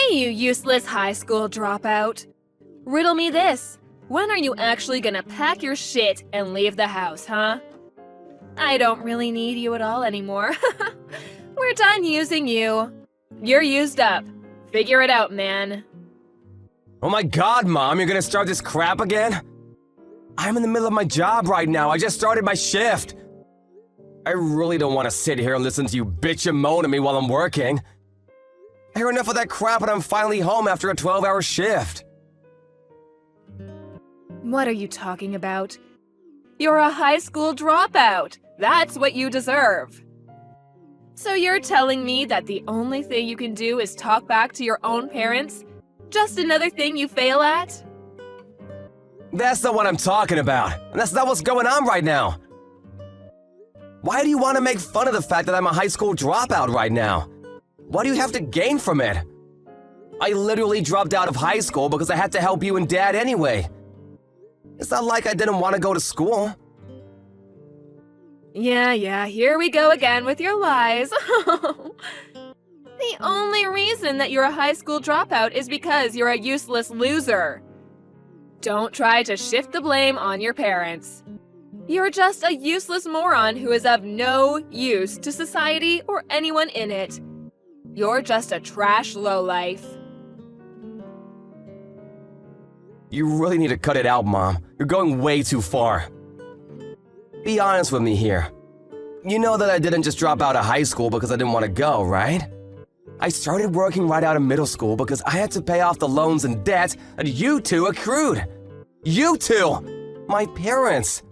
Hey, you useless high school dropout. Riddle me this. When are you actually gonna pack your shit and leave the house, huh? I don't really need you at all anymore. We're done using you. You're used up. Figure it out, man. Oh my god, Mom, you're gonna start this crap again? I'm in the middle of my job right now. I just started my shift. I really don't want to sit here and listen to you bitch and moan at me while I'm working. I hear enough of that crap and I'm finally home after a 12-hour shift. What are you talking about? You're a high school dropout. That's what you deserve. So you're telling me that the only thing you can do is talk back to your own parents? Just another thing you fail at? That's not what I'm talking about, and that's not what's going on right now. Why do you want to make fun of the fact that I'm a high school dropout right now? What do you have to gain from it? I literally dropped out of high school because I had to help you and Dad anyway. It's not like I didn't want to go to school. Yeah, here we go again with your lies. The only reason that you're a high school dropout is because you're a useless loser. Don't try to shift the blame on your parents. You're just a useless moron who is of no use to society or anyone in it. You're just a trash lowlife. You really need to cut it out, Mom. You're going way too far. Be honest with me here. You know that I didn't just drop out of high school because I didn't want to go, right? I started working right out of middle school because I had to pay off the loans and debts that you two accrued. You two! My parents.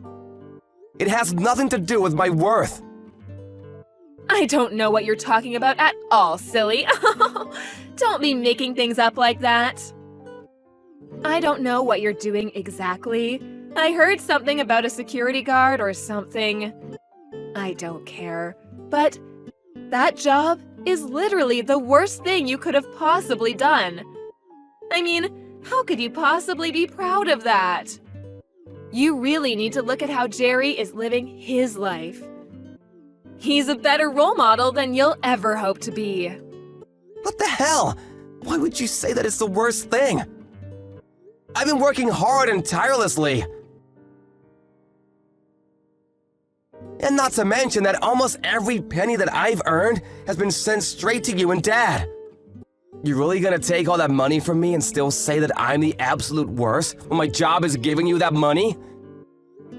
It has nothing to do with my worth. I don't know what you're talking about at all, silly. Don't be making things up like that. I don't know what you're doing exactly. I heard something about a security guard or something. I don't care. But that job is literally the worst thing you could have possibly done. I mean, how could you possibly be proud of that? You really need to look at how Jerry is living his life. He's a better role model than you'll ever hope to be. What the hell? Why would you say that it's the worst thing? I've been working hard and tirelessly. And not to mention that almost every penny that I've earned has been sent straight to you and Dad. You really gonna take all that money from me and still say that I'm the absolute worst when my job is giving you that money?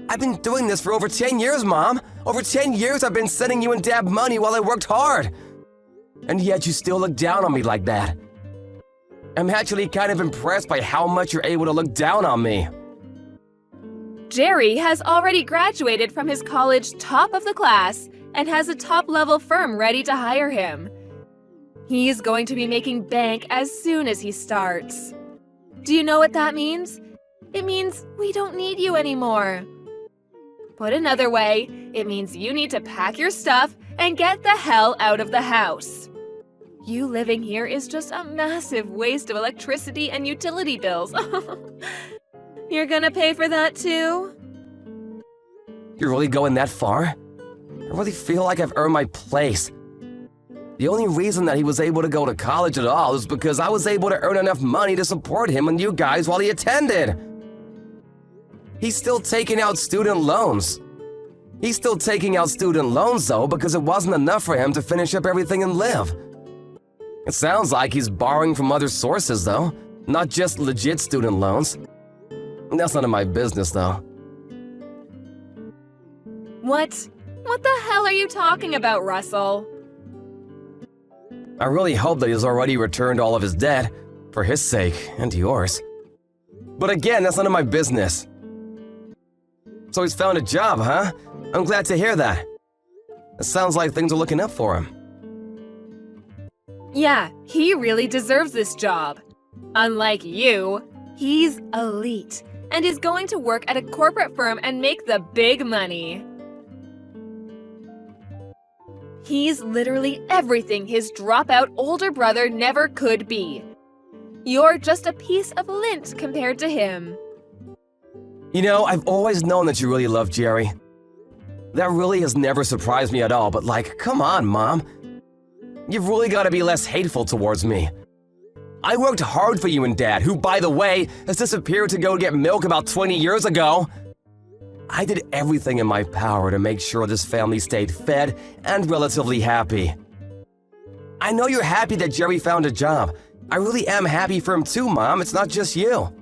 I've been doing this for over 10 years, Mom. Over 10 years I've been sending you and Dad money while I worked hard. And yet you still look down on me like that. I'm actually kind of impressed by how much you're able to look down on me. Jerry has already graduated from his college top of the class and has a top-level firm ready to hire him. He's going to be making bank as soon as he starts. Do you know what that means? It means we don't need you anymore. Put another way, it means you need to pack your stuff and get the hell out of the house. You living here is just a massive waste of electricity and utility bills. You're gonna pay for that too? You're really going that far? I really feel like I've earned my place. The only reason that he was able to go to college at all is because I was able to earn enough money to support him and you guys while he attended. He's still taking out student loans. He's still taking out student loans though because it wasn't enough for him to finish up everything and live. It sounds like he's borrowing from other sources though, not just legit student loans. That's none of my business though. What the hell are you talking about, Russell? I really hope that he's already returned all of his debt, for his sake and yours. But again, that's none of my business. So he's found a job, huh? I'm glad to hear that. It sounds like things are looking up for him. Yeah, he really deserves this job. Unlike you, he's elite and is going to work at a corporate firm and make the big money. He's literally everything his dropout older brother never could be. You're just a piece of lint compared to him. You know, I've always known that you really love Jerry. That really has never surprised me at all, but like, come on, Mom. You've really got to be less hateful towards me. I worked hard for you and Dad, who, by the way, has disappeared to go get milk about 20 years ago. I did everything in my power to make sure this family stayed fed and relatively happy. I know you're happy that Jerry found a job. I really am happy for him too, Mom. It's not just you.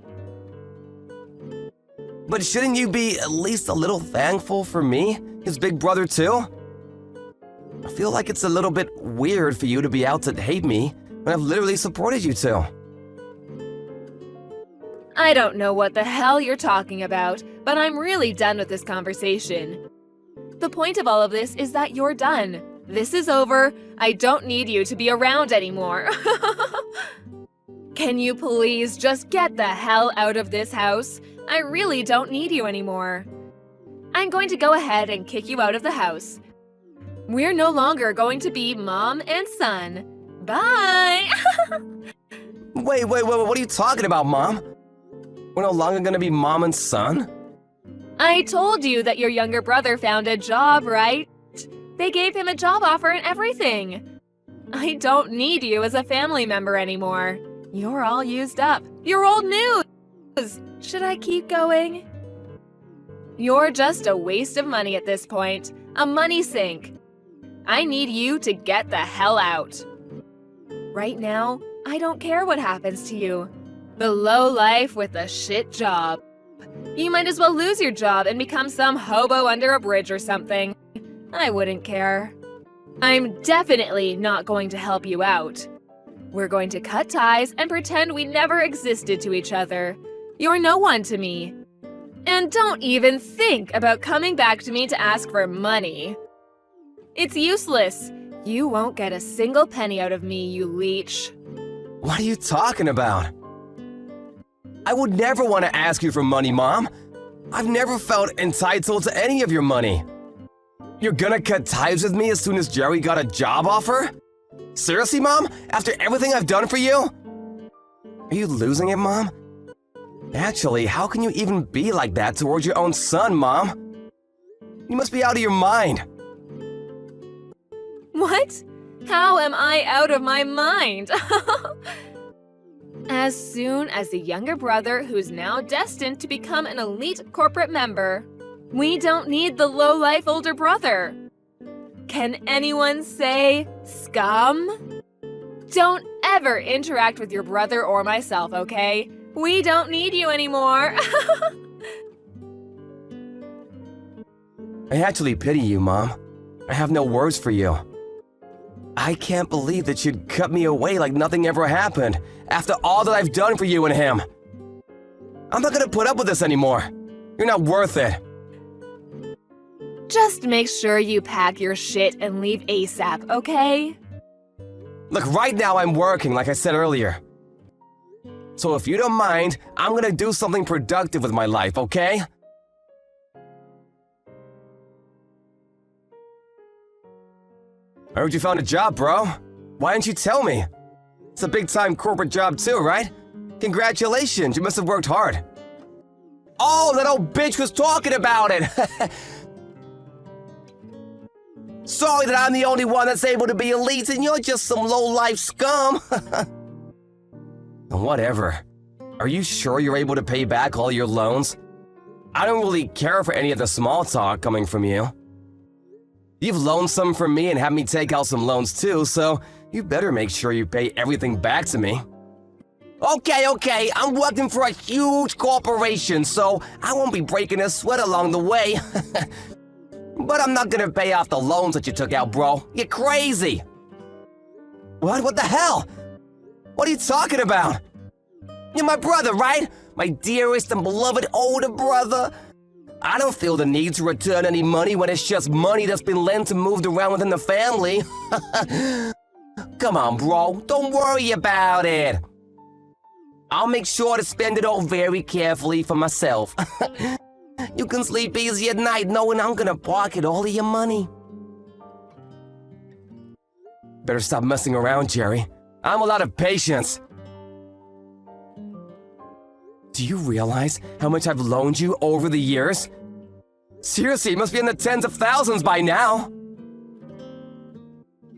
But shouldn't you be at least a little thankful for me, his big brother too? I feel like it's a little bit weird for you to be out to hate me when I've literally supported you two. I don't know what the hell you're talking about, but I'm really done with this conversation. The point of all of this is that you're done. This is over. I don't need you to be around anymore. Can you please just get the hell out of this house? I really don't need you anymore. I'm going to go ahead and kick you out of the house. We're no longer going to be mom and son. Bye! Wait, what are you talking about, Mom? We're no longer gonna be mom and son? I told you that your younger brother found a job, right? They gave him a job offer and everything. I don't need you as a family member anymore. You're all used up. You're old news! Should I keep going? You're just a waste of money at this point. A money sink. I need you to get the hell out. Right now, I don't care what happens to you. The low life with a shit job. You might as well lose your job and become some hobo under a bridge or something. I wouldn't care. I'm definitely not going to help you out. We're going to cut ties and pretend we never existed to each other. You're no one to me. And don't even think about coming back to me to ask for money. It's useless. You won't get a single penny out of me, you leech. What are you talking about? I would never want to ask you for money, Mom. I've never felt entitled to any of your money. You're gonna cut ties with me as soon as Jerry got a job offer? Seriously, Mom? After everything I've done for you? Are you losing it, Mom? Actually, how can you even be like that towards your own son, Mom? You must be out of your mind. What? How am I out of my mind? As soon as the younger brother, who's now destined to become an elite corporate member, we don't need the low-life older brother. Can anyone say scum? Don't ever interact with your brother or myself, okay? We don't need you anymore. I actually pity you, Mom. I have no words for you. I can't believe that you'd cut me away like nothing ever happened after all that I've done for you and him. I'm not gonna put up with this anymore. You're not worth it. Just make sure you pack your shit and leave ASAP, okay? Look, right now I'm working, like I said earlier. So if you don't mind, I'm gonna do something productive with my life, okay? I heard you found a job, bro. Why didn't you tell me? It's a big-time corporate job too, right? Congratulations, you must have worked hard. Oh, that old bitch was talking about it! Sorry that I'm the only one that's able to be elite and you're just some low-life scum. Whatever. Are you sure you're able to pay back all your loans? I don't really care for any of the small talk coming from you. You've loaned some from me and had me take out some loans too, so you better make sure you pay everything back to me. Okay, I'm working for a huge corporation, so I won't be breaking a sweat along the way. But I'm not gonna pay off the loans that you took out, bro. You're crazy. What the hell? What are you talking about? You're my brother, right? My dearest and beloved older brother. I don't feel the need to return any money when it's just money that's been lent and moved around within the family. Come on, bro. Don't worry about it. I'll make sure to spend it all very carefully for myself. You can sleep easy at night knowing I'm gonna pocket all of your money. Better stop messing around, Jerry. I'm a lot of patience. Do you realize how much I've loaned you over the years? Seriously, it must be in the tens of thousands by now.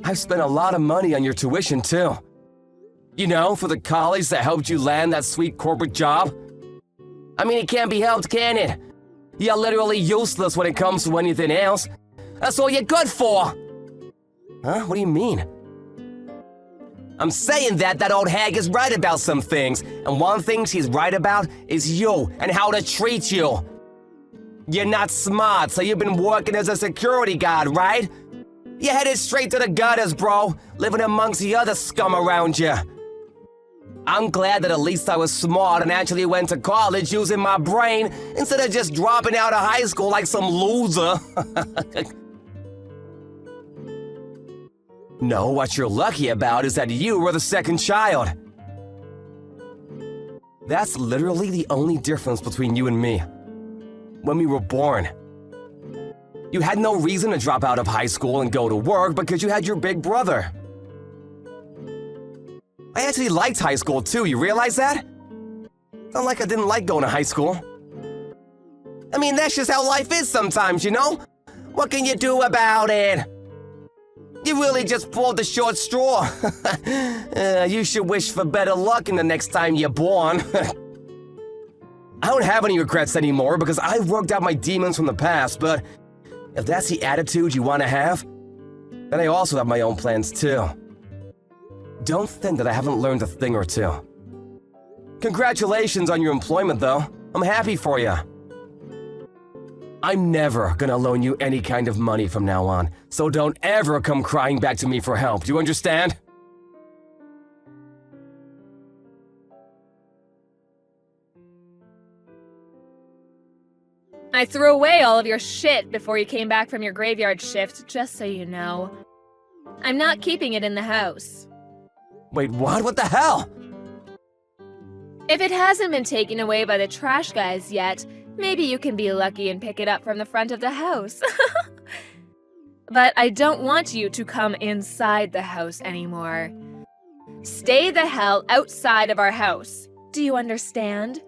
I've spent a lot of money on your tuition, too. You know, for the college that helped you land that sweet corporate job? I mean, it can't be helped, can it? You're literally useless when it comes to anything else. That's all you're good for! Huh? What do you mean? I'm saying that old hag is right about some things, and one thing she's right about is you and how to treat you. You're not smart, so you've been working as a security guard, right? You're headed straight to the gutters, bro, living amongst the other scum around you. I'm glad that at least I was smart and actually went to college using my brain instead of just dropping out of high school like some loser. No, what you're lucky about is that you were the second child. That's literally the only difference between you and me. When we were born. You had no reason to drop out of high school and go to work because you had your big brother. I actually liked high school too, you realize that? Not like I didn't like going to high school. I mean, that's just how life is sometimes, you know? What can you do about it? You really just pulled the short straw. You should wish for better luck in the next time you're born. I don't have any regrets anymore because I've worked out my demons from the past, but if that's the attitude you want to have, then I also have my own plans too. Don't think that I haven't learned a thing or two. Congratulations on your employment, though. I'm happy for you. I'm never gonna loan you any kind of money from now on, so don't ever come crying back to me for help. Do you understand? I threw away all of your shit before you came back from your graveyard shift, just so you know. I'm not keeping it in the house. Wait, what? What the hell? If it hasn't been taken away by the trash guys yet, maybe you can be lucky and pick it up from the front of the house. But I don't want you to come inside the house anymore. Stay the hell outside of our house. Do you understand?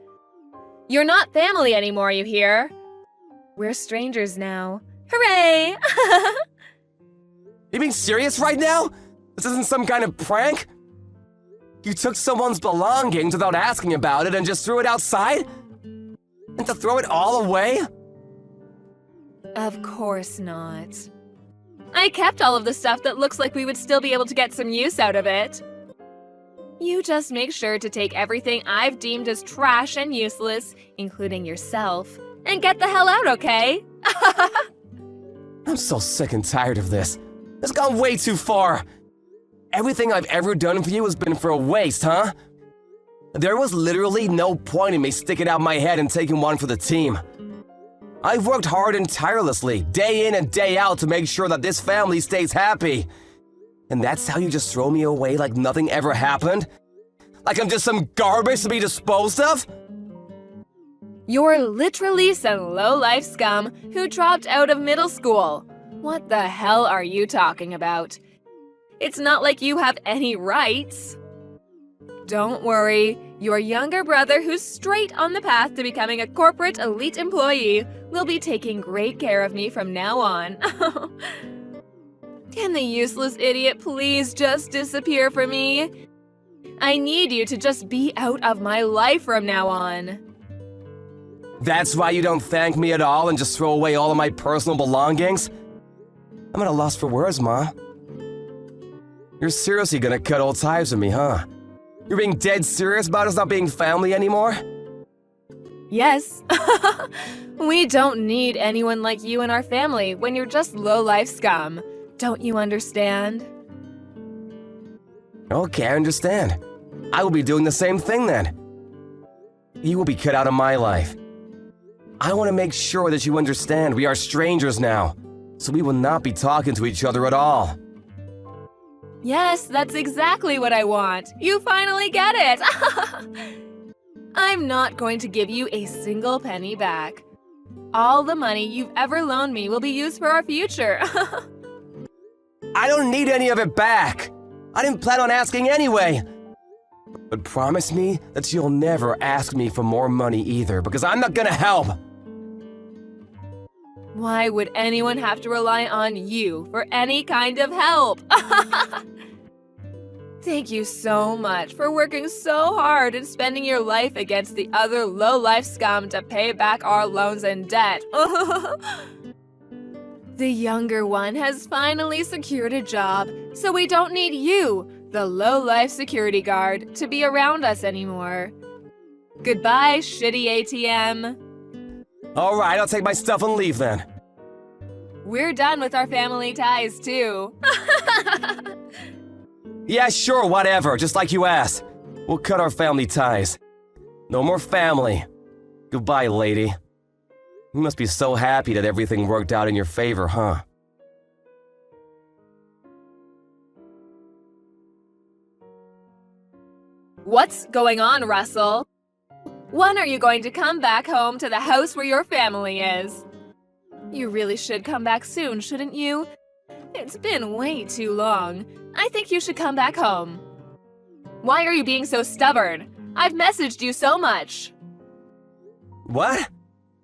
You're not family anymore, you hear? We're strangers now. Hooray! You being serious right now? This isn't some kind of prank? You took someone's belongings without asking about it and just threw it outside? And to throw it all away? Of course not. I kept all of the stuff that looks like we would still be able to get some use out of it. You just make sure to take everything I've deemed as trash and useless, including yourself, and get the hell out, okay? I'm so sick and tired of this. It's gone way too far. Everything I've ever done for you has been for a waste, huh? There was literally no point in me sticking out my head and taking one for the team. I've worked hard and tirelessly, day in and day out, to make sure that this family stays happy. And that's how you just throw me away like nothing ever happened? Like I'm just some garbage to be disposed of? You're literally some low-life scum who dropped out of middle school. What the hell are you talking about? It's not like you have any rights. Don't worry, your younger brother, who's straight on the path to becoming a corporate elite employee, will be taking great care of me from now on. Can the useless idiot please just disappear from me? I need you to just be out of my life from now on. That's why you don't thank me at all and just throw away all of my personal belongings? I'm at a loss for words, Mom. You're seriously gonna cut all ties with me, huh? You're being dead serious about us not being family anymore? Yes. We don't need anyone like you in our family when you're just low-life scum. Don't you understand? Okay, I understand. I will be doing the same thing then. You will be cut out of my life. I want to make sure that you understand we are strangers now, so we will not be talking to each other at all. Yes, that's exactly what I want. You finally get it. I'm not going to give you a single penny back. All the money you've ever loaned me will be used for our future. I don't need any of it back. I didn't plan on asking anyway. But promise me that you'll never ask me for more money either, because I'm not gonna help. Why would anyone have to rely on you for any kind of help? Thank you so much for working so hard and spending your life against the other low-life scum to pay back our loans and debt. The younger one has finally secured a job, so we don't need you, the low-life security guard, to be around us anymore. Goodbye, shitty ATM. All right, I'll take my stuff and leave then. We're done with our family ties, too. Yeah, sure, whatever, just like you asked. We'll cut our family ties. No more family. Goodbye, lady. You must be so happy that everything worked out in your favor, huh? What's going on, Russell? When are you going to come back home to the house where your family is? You really should come back soon, shouldn't you? It's been way too long. I think you should come back home. Why are you being so stubborn? I've messaged you so much. What?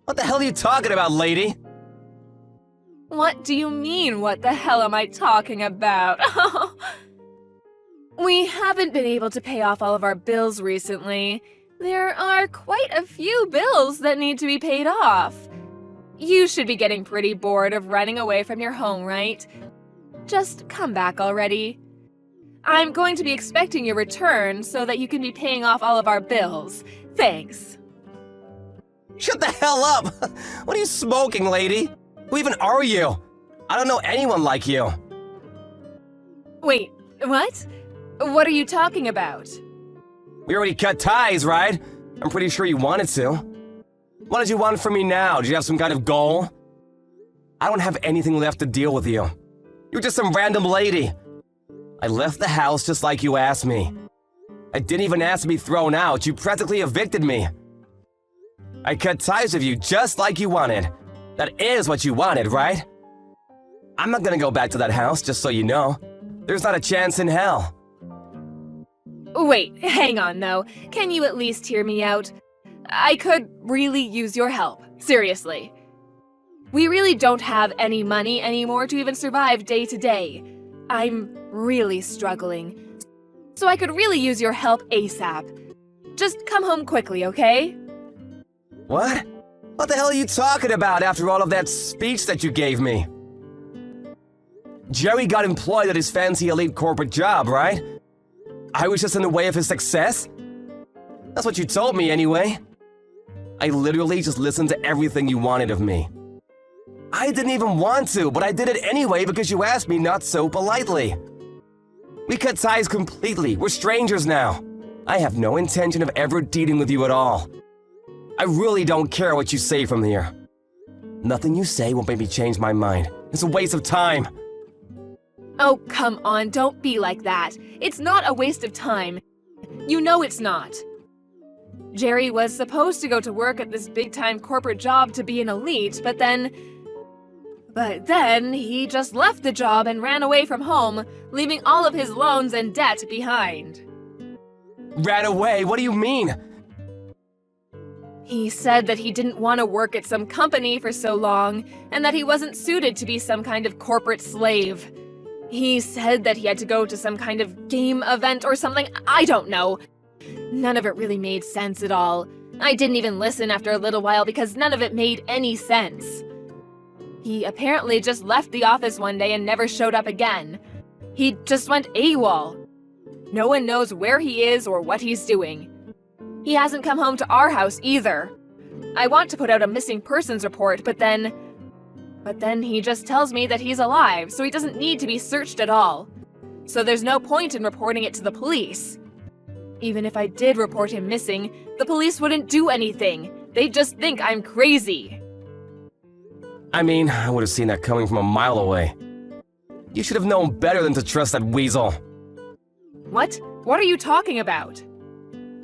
What the hell are you talking about, lady? What do you mean, what the hell am I talking about? We haven't been able to pay off all of our bills recently. There are quite a few bills that need to be paid off. You should be getting pretty bored of running away from your home, right? Just come back already. I'm going to be expecting your return so that you can be paying off all of our bills. Thanks. Shut the hell up! What are you smoking, lady? Who even are you? I don't know anyone like you. Wait, what? What are you talking about? We already cut ties, right? I'm pretty sure you wanted to. What did you want from me now? Do you have some kind of goal? I don't have anything left to deal with you. You're just some random lady. I left the house just like you asked me. I didn't even ask to be thrown out. You practically evicted me. I cut ties with you just like you wanted. That is what you wanted, right? I'm not gonna go back to that house, just so you know. There's not a chance in hell. Wait, hang on though. Can you at least hear me out? I could really use your help. Seriously. We really don't have any money anymore to even survive day to day. I'm really struggling. So I could really use your help ASAP. Just come home quickly, okay? What? What the hell are you talking about after all of that speech that you gave me? Jerry got employed at his fancy elite corporate job, right? I was just in the way of his success? That's what you told me anyway. I literally just listened to everything you wanted of me. I didn't even want to, but I did it anyway because you asked me not so politely. We cut ties completely. We're strangers now. I have no intention of ever dealing with you at all. I really don't care what you say from here. Nothing you say will make me change my mind. It's a waste of time. Oh, come on, don't be like that. It's not a waste of time. You know it's not. Jerry was supposed to go to work at this big-time corporate job to be an elite, but then he just left the job and ran away from home, leaving all of his loans and debt behind. Ran away? What do you mean? He said that he didn't want to work at some company for so long, and that he wasn't suited to be some kind of corporate slave. He said that he had to go to some kind of game event or something, I don't know. None of it really made sense at all. I didn't even listen after a little while because none of it made any sense. He apparently just left the office one day and never showed up again. He just went AWOL. No one knows where he is or what he's doing. He hasn't come home to our house either. I want to put out a missing persons report, but then he just tells me that he's alive, so he doesn't need to be searched at all. So there's no point in reporting it to the police. Even if I did report him missing, the police wouldn't do anything. They'd just think I'm crazy. I mean, I would have seen that coming from a mile away. You should have known better than to trust that weasel. What? What are you talking about?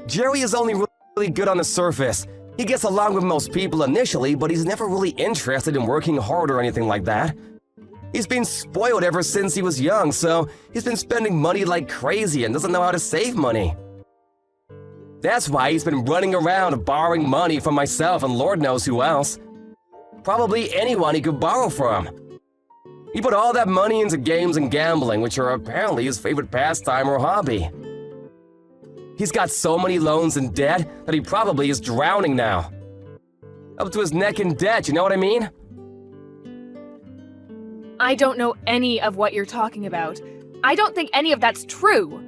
Jerry is only really good on the surface. He gets along with most people initially, but he's never really interested in working hard or anything like that. He's been spoiled ever since he was young, so he's been spending money like crazy and doesn't know how to save money. That's why he's been running around borrowing money from myself and Lord knows who else. Probably anyone he could borrow from. He put all that money into games and gambling, which are apparently his favorite pastime or hobby. He's got so many loans and debt that he probably is drowning now. Up to his neck in debt, you know what I mean? I don't know any of what you're talking about. I don't think any of that's true.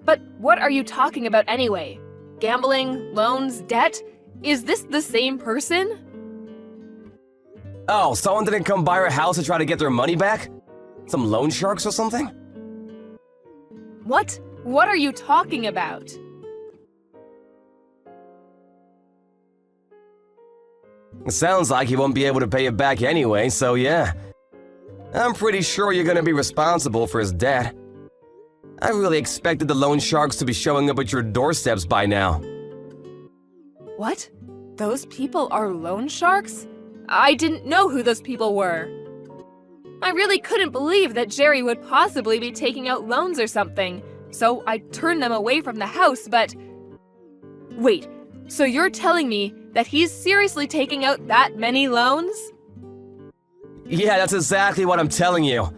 But what are you talking about anyway? Gambling, loans, debt? Is this the same person? Oh, someone didn't come by our house to try to get their money back? Some loan sharks or something? What? What are you talking about? It sounds like he won't be able to pay it back anyway, so yeah. I'm pretty sure you're gonna be responsible for his debt. I really expected the loan sharks to be showing up at your doorsteps by now. What? Those people are loan sharks? I didn't know who those people were. I really couldn't believe that Jerry would possibly be taking out loans or something, so I turned them away from the house, but... Wait, so you're telling me that he's seriously taking out that many loans? Yeah, that's exactly what I'm telling you.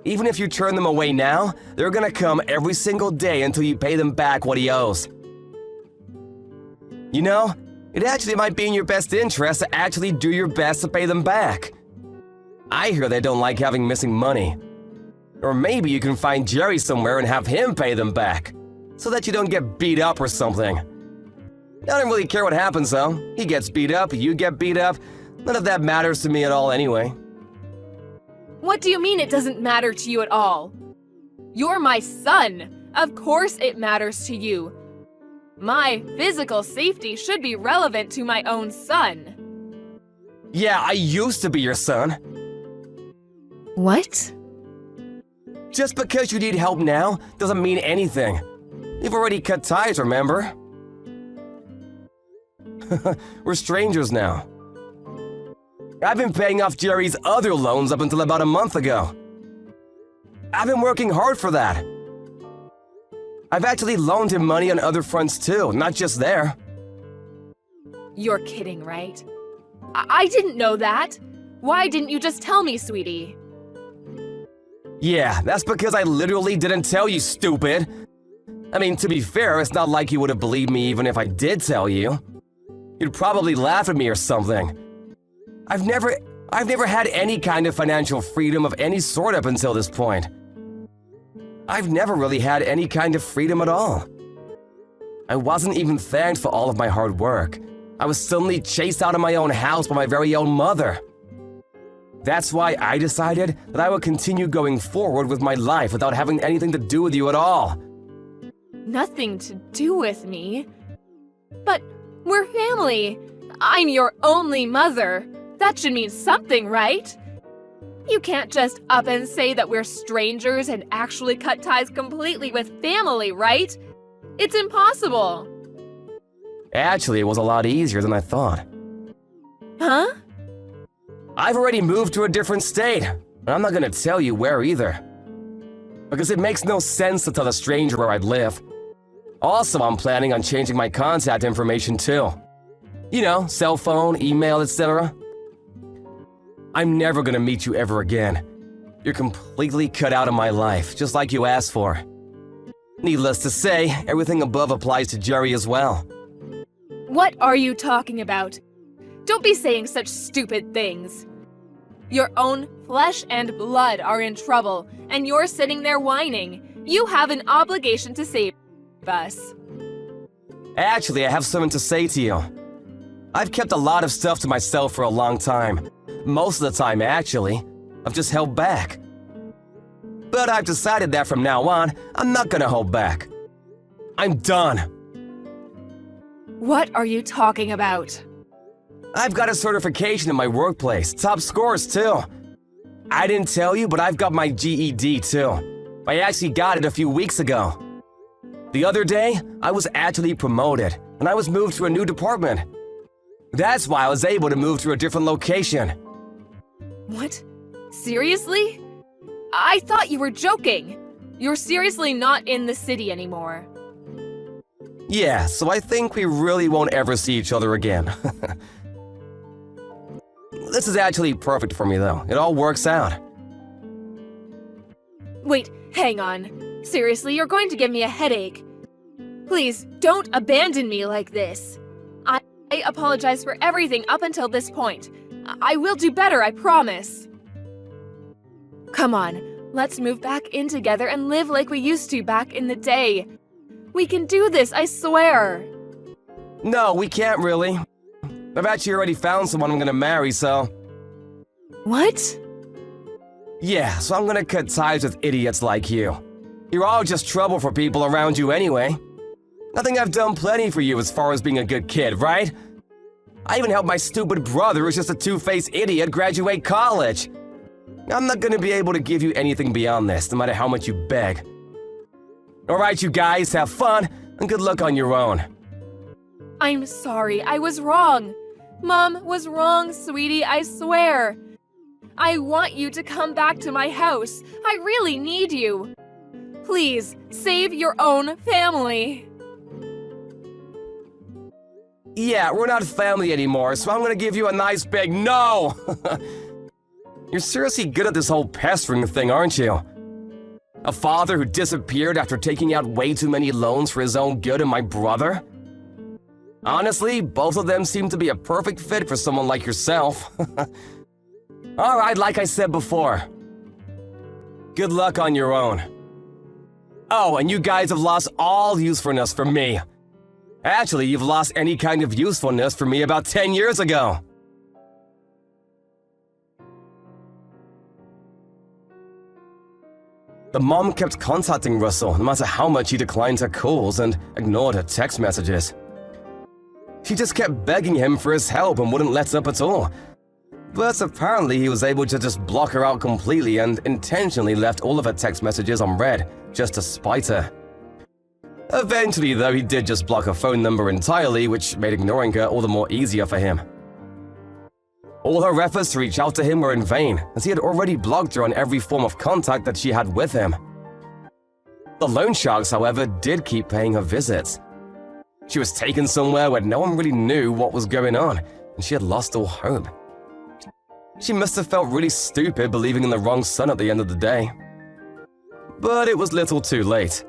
Even if you turn them away now, they're gonna come every single day until you pay them back what he owes. You know, it actually might be in your best interest to actually do your best to pay them back. I hear they don't like having missing money. Or maybe you can find Jerry somewhere and have him pay them back, so that you don't get beat up or something. I don't really care what happens though. He gets beat up, you get beat up. None of that matters to me at all anyway. What do you mean it doesn't matter to you at all? You're my son. Of course it matters to you. My physical safety should be relevant to my own son. Yeah, I used to be your son. What? Just because you need help now doesn't mean anything. You've already cut ties, remember? We're strangers now. I've been paying off Jerry's other loans up until about a month ago. I've been working hard for that. I've actually loaned him money on other fronts too, not just there. You're kidding, right? I didn't know that. Why didn't you just tell me, sweetie? Yeah, that's because I literally didn't tell you, stupid. I mean, to be fair, it's not like you would have believed me even if I did tell you. You'd probably laugh at me or something. I've never had any kind of financial freedom of any sort up until this point. I've never really had any kind of freedom at all. I wasn't even thanked for all of my hard work. I was suddenly chased out of my own house by my very own mother. That's why I decided that I would continue going forward with my life without having anything to do with you at all. Nothing to do with me? But we're family. I'm your only mother. That should mean something, right? You can't just up and say that we're strangers and actually cut ties completely with family, right? It's impossible. Actually, it was a lot easier than I thought. Huh? I've already moved to a different state, and I'm not gonna tell you where either. Because it makes no sense to tell a stranger where I'd live. Also, I'm planning on changing my contact information too. You know, cell phone, email, etc. I'm never gonna meet you ever again. You're completely cut out of my life, just like you asked for. Needless to say, everything above applies to Jerry as well. What are you talking about? Don't be saying such stupid things. Your own flesh and blood are in trouble, and you're sitting there whining. You have an obligation to save us. Actually, I have something to say to you. I've kept a lot of stuff to myself for a long time. Most of the time, actually. I've just held back. But I've decided that from now on, I'm not gonna hold back. I'm done. What are you talking about? I've got a certification in my workplace, top scores too. I didn't tell you, but I've got my GED too. I actually got it a few weeks ago. The other day, I was actually promoted, and I was moved to a new department. That's why I was able to move to a different location. What? Seriously? I thought you were joking. You're seriously not in the city anymore. Yeah, so I think we really won't ever see each other again. This is actually perfect for me, though. It all works out. Wait, hang on. Seriously, you're going to give me a headache. Please, don't abandon me like this. I apologize for everything up until this point. I will do better, I promise. Come on, let's move back in together and live like we used to back in the day. We can do this, I swear. No, we can't really. I've actually already found someone I'm gonna marry, so... What? Yeah, so I'm gonna cut ties with idiots like you. You're all just trouble for people around you anyway. I think I've done plenty for you as far as being a good kid, right? I even helped my stupid brother, who's just a two-faced idiot, graduate college. I'm not gonna be able to give you anything beyond this, no matter how much you beg. Alright, you guys, have fun, and good luck on your own. I'm sorry, I was wrong. Mom was wrong, sweetie, I swear. I want you to come back to my house. I really need you. Please, save your own family. Yeah, we're not family anymore, so I'm gonna give you a nice big no! You're seriously good at this whole pestering thing, aren't you? A father who disappeared after taking out way too many loans for his own good and my brother? Honestly, both of them seem to be a perfect fit for someone like yourself. Alright, like I said before. Good luck on your own. Oh, and you guys have lost all usefulness for me. Actually, you've lost any kind of usefulness for me about 10 years ago. The mom kept contacting Russell no matter how much he declined her calls and ignored her text messages. She just kept begging him for his help and wouldn't let up at all. But apparently he was able to just block her out completely and intentionally left all of her text messages unread, just to spite her. Eventually, though, he did just block her phone number entirely, which made ignoring her all the more easier for him. All her efforts to reach out to him were in vain, as he had already blocked her on every form of contact that she had with him. The loan sharks, however, did keep paying her visits. She was taken somewhere where no one really knew what was going on, and she had lost all hope. She must have felt really stupid believing in the wrong son at the end of the day. But it was little too late.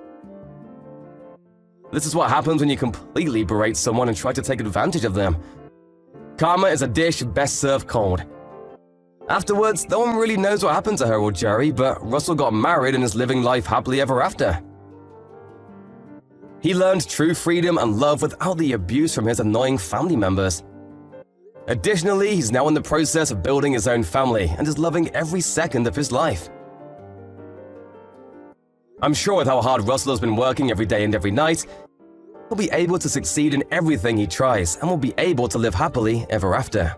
This is what happens when you completely berate someone and try to take advantage of them. Karma is a dish best served cold. Afterwards, no one really knows what happened to her or Jerry, but Russell got married and is living life happily ever after. He learned true freedom and love without the abuse from his annoying family members. Additionally, he's now in the process of building his own family and is loving every second of his life. I'm sure with how hard Russell has been working every day and every night, he'll be able to succeed in everything he tries and will be able to live happily ever after.